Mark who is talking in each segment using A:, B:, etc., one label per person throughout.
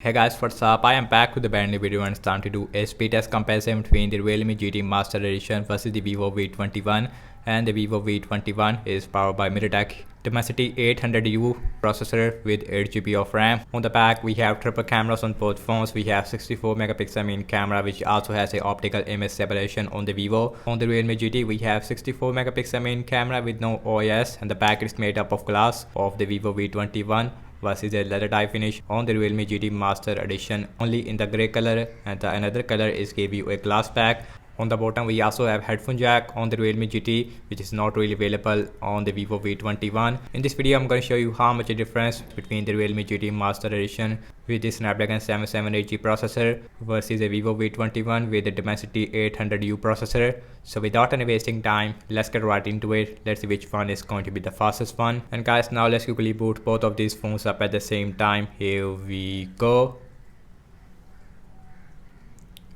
A: Hey guys, what's up? I am back with a brand new video and it's time to do a speed test comparison between the Realme GT Master Edition versus the Vivo V21. And the Vivo V21 is powered by MediaTek Dimensity 800U processor with 8GB of RAM. On the back, we have triple cameras on both phones. We have 64 megapixel main camera, which also has a optical image separation on the Vivo. On the Realme GT, we have 64 megapixel main camera with no OIS, and the back is made up of glass of the Vivo V21 versus a leather tie finish on the Realme GT Master Edition, only in the grey color, and the another color is gave you a glass back. On the bottom we also have headphone jack on the Realme GT, which is not really available on the Vivo V21. In this video I'm going to show you how much a difference between the Realme GT Master Edition with the Snapdragon 778G processor versus a Vivo V21 with the Dimensity 800U processor. So without any wasting time, let's get right into it. Let's see which one is going to be the fastest one. And guys, now let's quickly boot both of these phones up at the same time. Here we go.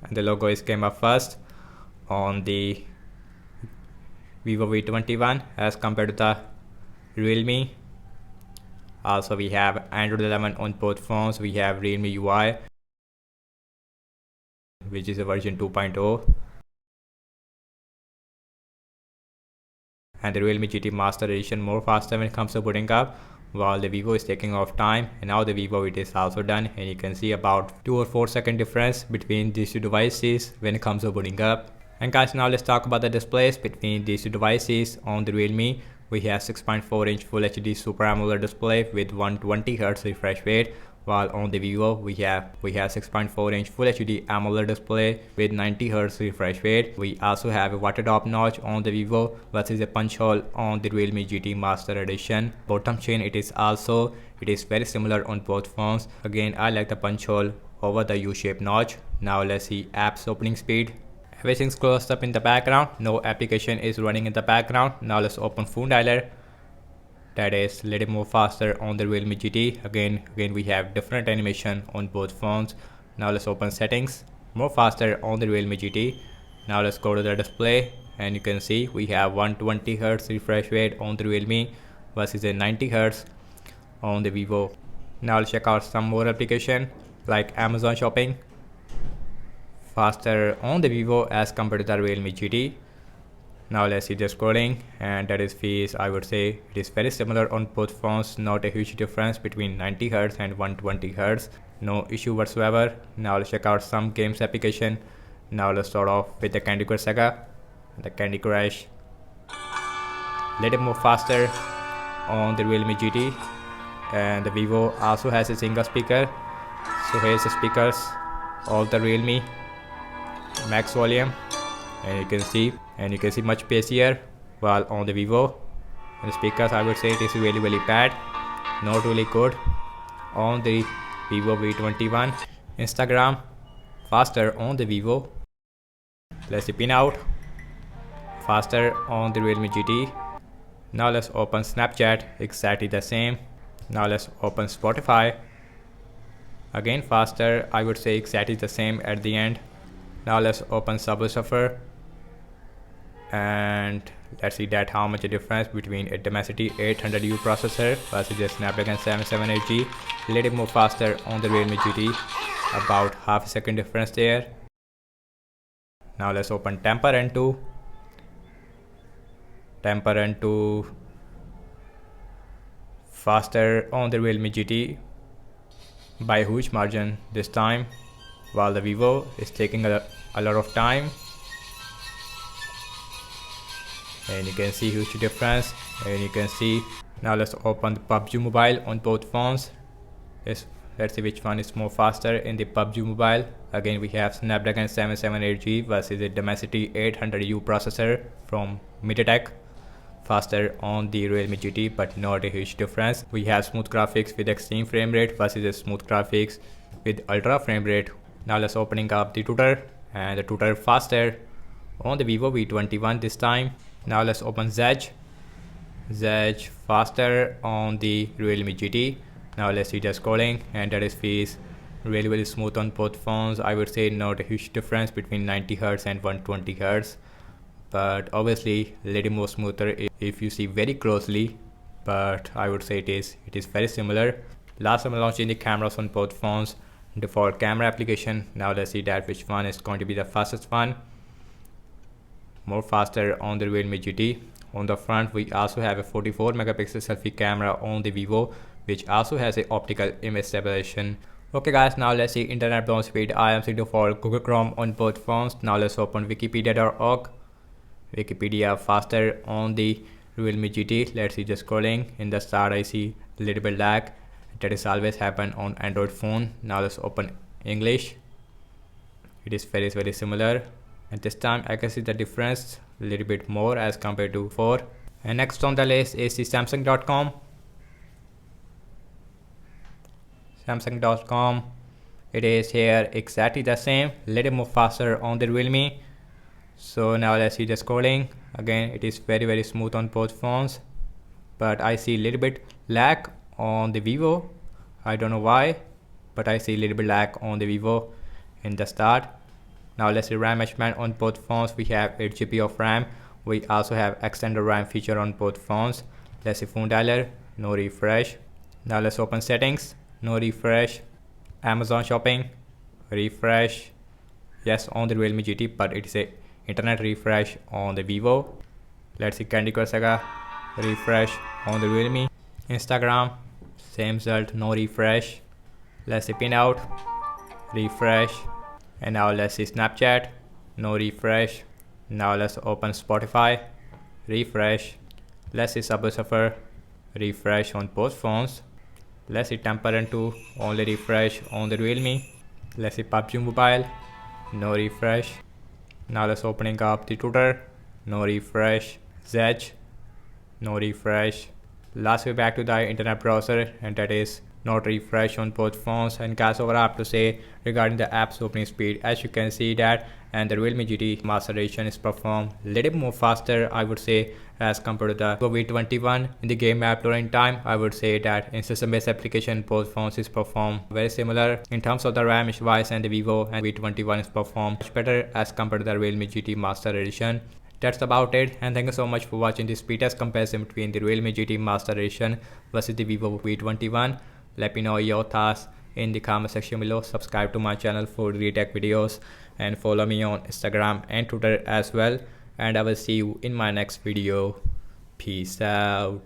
A: And the logo is came up first on the Vivo V21 as compared to the Realme. Also we have Android 11 on both phones. We have Realme UI, which is a version 2.0, and the Realme GT Master Edition more faster when it comes to booting up, while the Vivo is taking off time. And now the Vivo it is also done, and you can see about 2 or 4 second difference between these two devices when it comes to booting up. And guys, now let's talk about the displays between these two devices. On the Realme, we have 6.4-inch Full HD Super AMOLED display with 120Hz refresh rate, while on the Vivo we have 6.4-inch Full HD AMOLED display with 90Hz refresh rate. We also have a water drop notch on the Vivo versus a punch hole on the Realme GT Master Edition. Bottom chain it is very similar on both phones. Again, I like the punch hole over the U-shaped notch. Now let's see apps opening speed. Everything's closed up in the background, no application is running in the background. Now let's open phone dialer. That is a little more faster on the Realme GT. Again we have different animation on both phones. Now let's open settings, more faster on the Realme GT. Now let's go to the display, and you can see we have 120Hz refresh rate on the Realme versus a 90Hz on the Vivo. Now let's check out some more application like Amazon Shopping. Faster on the Vivo as compared to the Realme GT. Now let's see the scrolling, and that is fees. I would say it is very similar on both phones, not a huge difference between 90Hz and 120Hz, no issue whatsoever. Now let's check out some games application. Now let's start off with the Candy Crush Saga. The Candy Crush little more faster on the Realme GT, and the Vivo also has a single speaker. So here's the speakers of the Realme max volume, and you can see much pacier, while on the Vivo and the speakers I would say it is really bad, not really good on the Vivo V21. Instagram faster on the Vivo. Let's see pin out, faster on the Realme GT. Now let's open Snapchat, exactly the same. Now let's open Spotify, again faster, I would say exactly the same at the end. Now let's open Subway Surfer, and let's see that how much a difference between a Dimensity 800U processor versus a Snapdragon 778G. A little more faster on the Realme GT, about half a second difference there. Now let's open Temper N2. Temper N2 faster on the Realme GT by a huge margin this time, while the Vivo is taking a lot of time, and you can see huge difference. And you can see, now let's open the PUBG Mobile on both phones. Let's see which one is more faster in the PUBG Mobile. Again we have Snapdragon 778G versus a Dimensity 800U processor from MediaTek, faster on the Realme GT but not a huge difference. We have smooth graphics with extreme frame rate versus a smooth graphics with ultra frame rate. Now let's opening up the Tutor, and the Tutor faster on the Vivo V21 this time. Now let's open Zedge. Zedge faster on the Realme GT. Now let's see the scrolling, and that is fees really smooth on both phones. I would say not a huge difference between 90Hz and 120Hz, but obviously a little more smoother if you see very closely, but I would say it is very similar. Last time launching the cameras on both phones, default camera application. Now let's see that which one is going to be the fastest one. More faster on the Realme GT. On the front we also have a 44 megapixel selfie camera on the Vivo, which also has a optical image stabilization. Okay guys, now let's see internet browser speed. I am setting for Google Chrome on both phones. Now let's open wikipedia.org. Wikipedia faster on the Realme GT. Let's see, just scrolling. In the start I see a little bit lag. That is always happen on Android phone. Now let's open English. It is very similar. And this time I can see the difference a little bit more as compared to before. And next on the list is the Samsung.com. Samsung.com. It is here exactly the same, little more faster on the Realme. So now let's see the scrolling. Again, it is very smooth on both phones, but I see a little bit lag on the Vivo. I don't know why, but I see a little bit lag on the Vivo in the start. Now let's see RAM management on both phones. We have 8 GB of RAM. We also have extended RAM feature on both phones. Let's see phone dialer, no refresh. Now let's open settings, no refresh. Amazon shopping, refresh. Yes, on the Realme GT, but it is a internet refresh on the Vivo. Let's see Candy Crush Saga, refresh on the Realme. Instagram, same result, no refresh. Let's see Pinout, refresh. And now let's see Snapchat, no refresh. Now let's open Spotify, refresh. Let's see Subway Surfer, refresh on both phones. Let's see Temple 2, only refresh on the Realme. Let's see PUBG Mobile, no refresh. Now let's opening up the Twitter, no refresh. Zedge, no refresh. Last we're back to the internet browser, and that is not refresh on both phones. And guys, overall I have to say regarding the app's opening speed, as you can see that, and the Realme GT Master Edition is performed a little more faster, I would say, as compared to the V21. In the game app loading time, I would say that in system based application both phones is performed very similar. In terms of the RAM device, and the Vivo and V21 is performed much better as compared to the Realme GT Master Edition. That's about it, and thank you so much for watching this speed test comparison between the Realme GT Master Edition versus the Vivo V21. Let me know your thoughts in the comment section below. Subscribe to my channel for real tech videos, and follow me on Instagram and Twitter as well. And I will see you in my next video. Peace out.